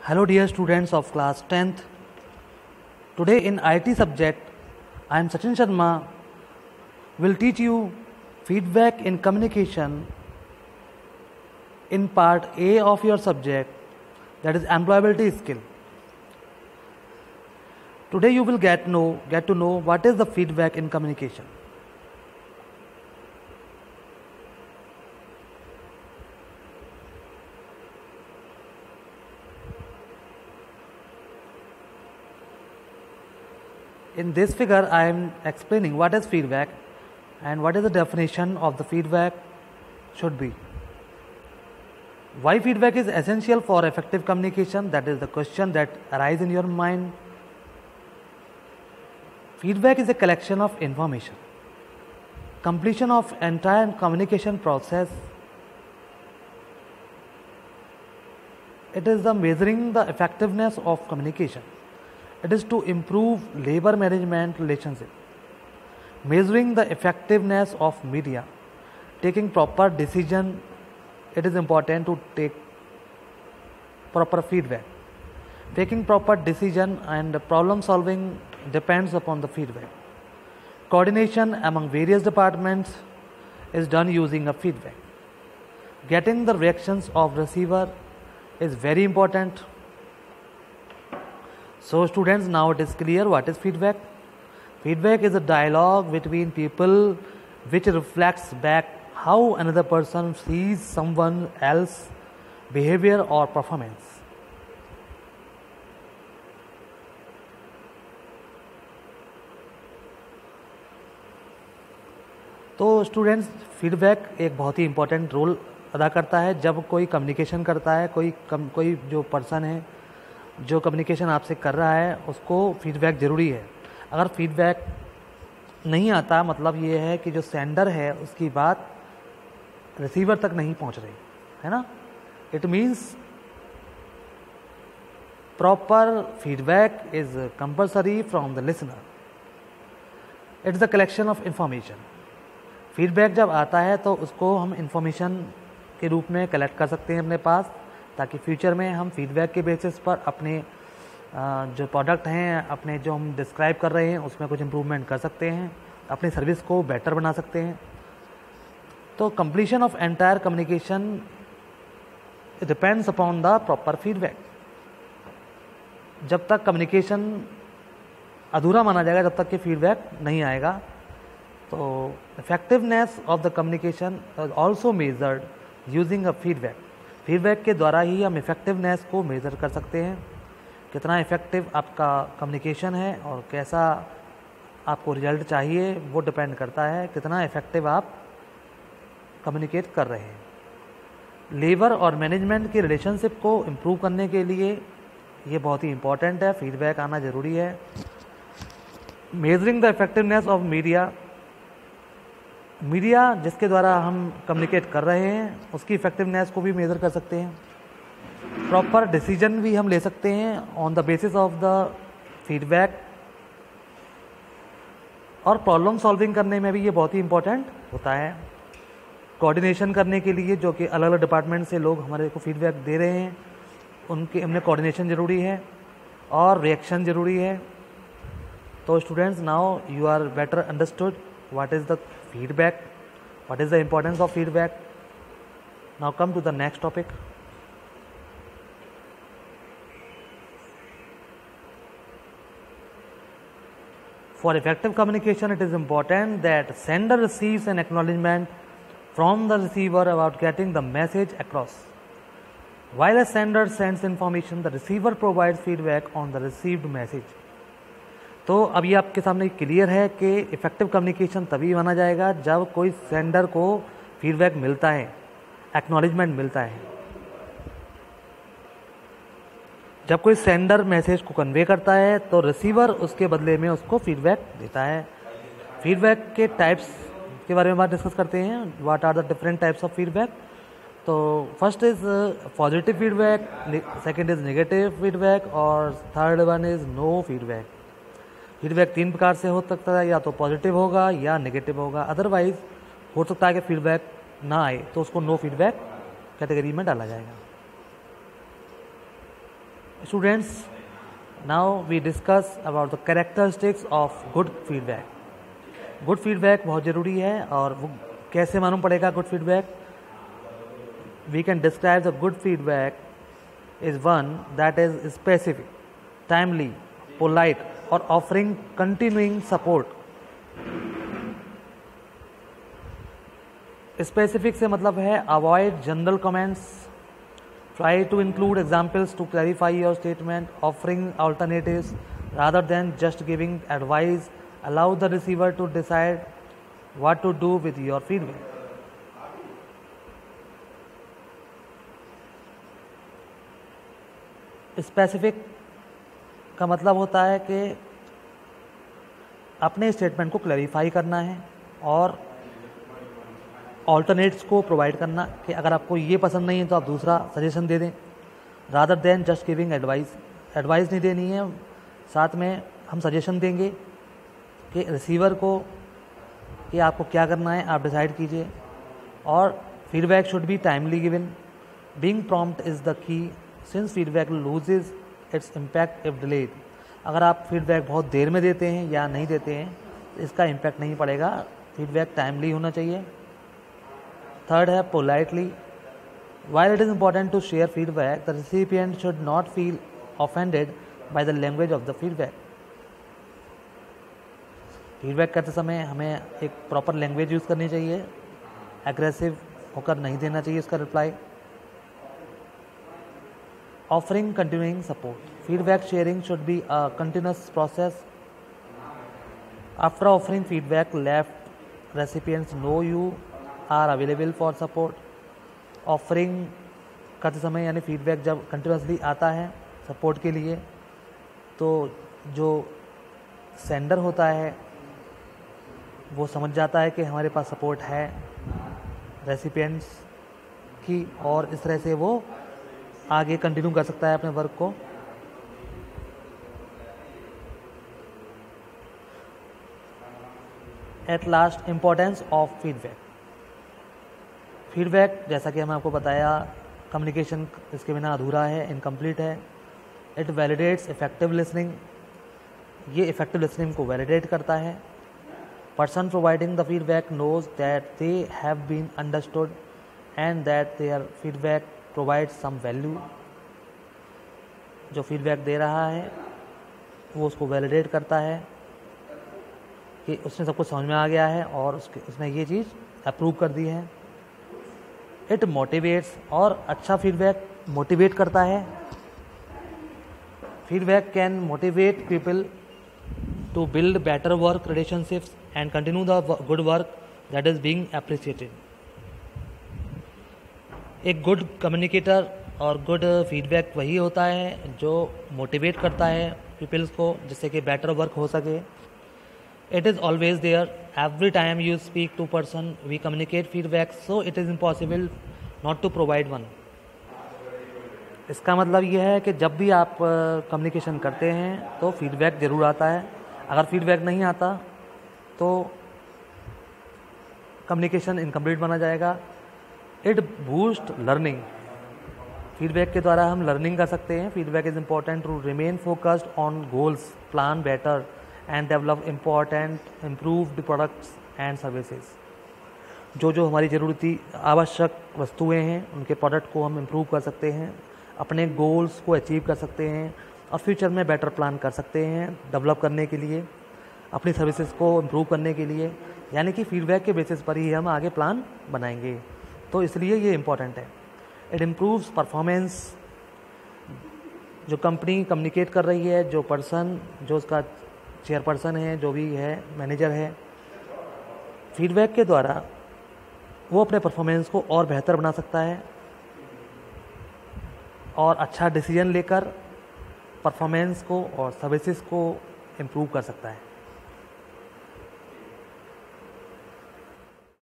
Hello dear students of class 10th. Today in IT subject, I am Sachin Sharma will teach you feedback in communication in part A of your subject, that is employability skill. Today you will get to know what is the feedback in communication. In this figure, I am explaining what is feedback and what is the definition of the feedback should be. Why feedback is essential for effective communication? That is the question that arises in your mind. Feedback is a collection of information. Completion of entire communication process. It is the measuring the effectiveness of communication. It is to improve labor management relationship, measuring the effectiveness of media, taking proper decision. It is important to take proper feedback. Taking proper decision and problem solving depends upon the feedback. Coordination among various departments is done using a feedback. Getting the reactions of receiver is very important. So students, now it is clear what is feedback. Feedback is a dialogue between people which reflects back how another person sees someone else's behavior or performance. तो students, feedback एक बहुत ही important role अदा करता है जब कोई communication करता है, कोई जो पर्सन है जो कम्युनिकेशन आपसे कर रहा है उसको फीडबैक ज़रूरी है. अगर फीडबैक नहीं आता मतलब ये है कि जो सेंडर है उसकी बात रिसीवर तक नहीं पहुंच रही है ना. It means proper feedback is compulsory from the listener. It's the collection of information. Feedback जब आता है तो उसको हम इंफॉर्मेशन के रूप में कलेक्ट कर सकते हैं अपने पास, ताकि फ्यूचर में हम फीडबैक के बेसिस पर अपने जो प्रोडक्ट हैं, अपने जो हम डिस्क्राइब कर रहे हैं उसमें कुछ इम्प्रूवमेंट कर सकते हैं, अपनी सर्विस को बेटर बना सकते हैं. तो completion of entire communication depends upon the proper feedback. जब तक कम्युनिकेशन अधूरा माना जाएगा जब तक कि फीडबैक नहीं आएगा. तो effectiveness of the communication is also measured using a feedback. Feedback के द्वारा ही हम इफ़ेक्टिवनेस को मेज़र कर सकते हैं, कितना इफ़ेक्टिव आपका कम्युनिकेशन है और कैसा आपको रिजल्ट चाहिए वो डिपेंड करता है कितना इफ़ेक्टिव आप कम्युनिकेट कर रहे हैं. लेबर और मैनेजमेंट की रिलेशनशिप को इम्प्रूव करने के लिए ये बहुत ही इम्पॉर्टेंट है, फीडबैक आना ज़रूरी है. Measuring the effectiveness of media जिसके द्वारा हम कम्युनिकेट कर रहे हैं उसकी इफ़ेक्टिवनेस को भी मेज़र कर सकते हैं. प्रॉपर डिसीजन भी हम ले सकते हैं on the basis of the feedback. और प्रॉब्लम सॉल्विंग करने में भी ये बहुत ही इम्पोर्टेंट होता है. कोऑर्डिनेशन करने के लिए जो कि अलग अलग डिपार्टमेंट से लोग हमारे को फीडबैक दे रहे हैं उनके हमने कोऑर्डिनेशन ज़रूरी है और रिएक्शन ज़रूरी है. तो students, now you are better understood what is the feedback, what is the importance of feedback. Now come to the next topic. For effective communication, it is important that sender receives an acknowledgement from the receiver about getting the message across. While a sender sends information, the receiver provides feedback on the received message. तो अब ये आपके सामने clear है कि effective communication तभी माना जाएगा जब कोई सेंडर को फीडबैक मिलता है, एक्नॉलेजमेंट मिलता है. जब कोई सेंडर मैसेज को कन्वे करता है तो रिसीवर उसके बदले में उसको फीडबैक देता है. फीडबैक के टाइप्स के बारे में बात डिस्कस करते हैं. What are the different types of feedback. तो first is positive feedback, second is negative feedback और third one is no feedback. Feedback 3 प्रकार से हो सकता है, या तो पॉजिटिव होगा या नेगेटिव होगा. अदरवाइज हो सकता है कि फीडबैक ना आए तो उसको नो फीडबैक कैटेगरी में डाला जाएगा. Students, now we discuss about the characteristics of good feedback. Good feedback बहुत ज़रूरी है और वो कैसे मालूम पड़ेगा good feedback? We can describe the good feedback is one that is specific, timely, polite और ऑफरिंग कंटिन्यूइंग सपोर्ट। स्पेसिफिक से मतलब है avoid general comments, try to include examples to clarify your statement, offering alternatives rather than just giving advice, allow the receiver to decide what to do with your feedback. Specific का मतलब होता है कि अपने statement को clarify करना है और ऑल्टरनेट्स को प्रोवाइड करना कि अगर आपको ये पसंद नहीं है तो आप दूसरा सजेशन दे दें, rather than just giving advice. Advice नहीं देनी है, साथ में हम सजेशन देंगे कि रिसीवर को कि आपको क्या करना है, आप डिसाइड कीजिए। और feedback should be timely given, being prompt is the key, since feedback loses its impact if delayed. अगर आप फीडबैक बहुत देर में देते हैं या नहीं देते हैं इसका इम्पैक्ट नहीं पड़ेगा, फीडबैक टाइमली होना चाहिए। थर्ड है politely, while it is important to share feedback, the recipient should not feel offended by the language of the feedback. Feedback करते समय हमें एक प्रॉपर लैंग्वेज यूज़ करनी चाहिए, एग्रेसिव होकर नहीं देना चाहिए उसका reply. Offering continuing support, feedback sharing should be a continuous process. After offering feedback left recipients know you are available for support. Offering करते समय यानी फीडबैक जब कंटिन्यूसली आता है सपोर्ट के लिए तो जो सेंडर होता है वो समझ जाता है कि हमारे पास सपोर्ट है रेसिपिएंट्स की, और इस तरह से वो आगे कंटिन्यू कर सकता है अपने वर्क को। At last, importance of feedback. Feedback जैसा कि हमने आपको बताया कम्युनिकेशन इसके बिना अधूरा है, इनकम्प्लीट है। इट वैलिडेट्स इफेक्टिव लिसनिंग, ये इफेक्टिव लिसनिंग को वैलिडेट करता है। Person providing the feedback knows that they have been understood and that their feedback provide some value. जो फीडबैक दे रहा है वो उसको वैलिडेट करता है कि उसने सब कुछ समझ में आ गया है और उसने ये चीज़ अप्रूव कर दी है। इट मोटिवेट्स, और अच्छा फीडबैक मोटिवेट करता है। Feedback can motivate people to build better work relationships and continue the good work that is being appreciated. एक गुड कम्युनिकेटर और गुड फीडबैक वही होता है जो मोटिवेट करता है पीपल्स को जिससे कि बेटर वर्क हो सके। It is always there. Every time you speak to person, we communicate feedback, so it is impossible not to provide one. इसका मतलब यह है कि जब भी आप कम्युनिकेशन करते हैं तो फीडबैक ज़रूर आता है। अगर फीडबैक नहीं आता तो कम्युनिकेशन इनकम्प्लीट माना जाएगा। इट बूस्ट लर्निंग, फीडबैक के द्वारा हम लर्निंग कर सकते हैं। Feedback is important to remain focused on goals, plan better and develop important improved products and services. जो हमारी ज़रूरती आवश्यक वस्तुएं हैं उनके प्रोडक्ट को हम इम्प्रूव कर सकते हैं, अपने गोल्स को अचीव कर सकते हैं और फ्यूचर में बेटर प्लान कर सकते हैं डेवलप करने के लिए, अपनी सर्विसेज को इम्प्रूव करने के लिए। यानी कि फीडबैक के बेसिस पर ही हम आगे प्लान बनाएंगे, तो इसलिए ये इम्पॉर्टेंट है। इट इम्प्रूव्स परफॉर्मेंस, जो कंपनी कम्युनिकेट कर रही है, जो पर्सन, जो उसका चेयरपर्सन है, जो भी है, मैनेजर है, फीडबैक के द्वारा वो अपने परफॉर्मेंस को और बेहतर बना सकता है और अच्छा डिसीजन लेकर परफॉर्मेंस को और सर्विसेज को इम्प्रूव कर सकता है।